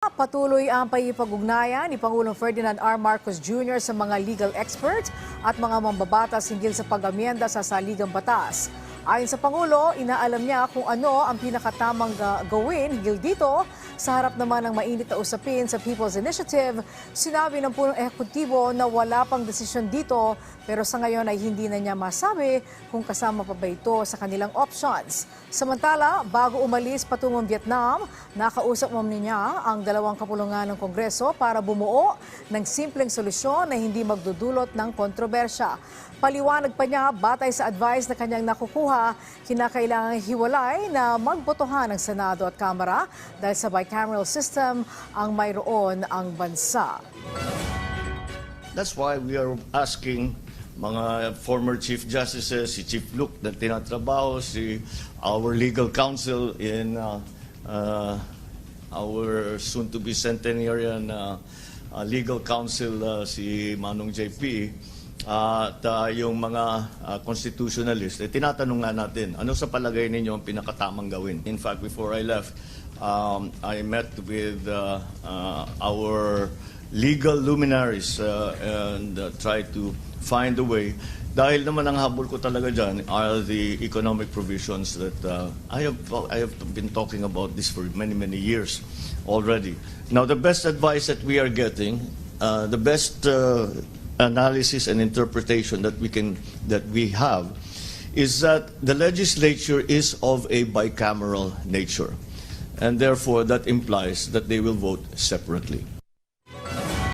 Patuloy ang pakikipag-ugnayan ni Pangulong Ferdinand R. Marcos Jr. sa mga legal experts at mga mambabatas hinggil sa pag-amyenda sa saligang batas. Ayon sa Pangulo, inaalam niya kung ano ang pinakatamang gawin hinggil dito. Sa harap naman ng mainit na usapin sa People's Initiative, sinabi ng punong ehekutibo na wala pang desisyon dito pero sa ngayon ay hindi na niya masabi kung kasama pa ba ito sa kanilang options. Samantala, bago umalis patungong Vietnam, nakausap niya ang dalawang kapulungan ng Kongreso para bumuo ng simpleng solusyon na hindi magdudulot ng kontrobersya. Paliwanag pa niya, batay sa advice na kanyang nakukuha, kinakailangan hiwalay na magbotohan ng Senado at Kamara dahil sa bicameral system ang mayroon ang bansa. That's why we are asking mga former Chief Justices, si Chief Luke na tinatrabaho, our legal counsel in our soon-to-be centenarian legal counsel, si Manong JP, at yung mga constitutionalist, tinatanong nga natin, ano sa palagay ninyo ang pinakatamang gawin? In fact, before I left, I met with our legal luminaries and tried to find a way. Dahil naman ang habol ko talaga dyan are the economic provisions that I have been talking about this for many years already. Now, the best advice that we are getting, the best analysis and interpretation that we have is that the legislature is of a bicameral nature, and therefore that implies that they will vote separately.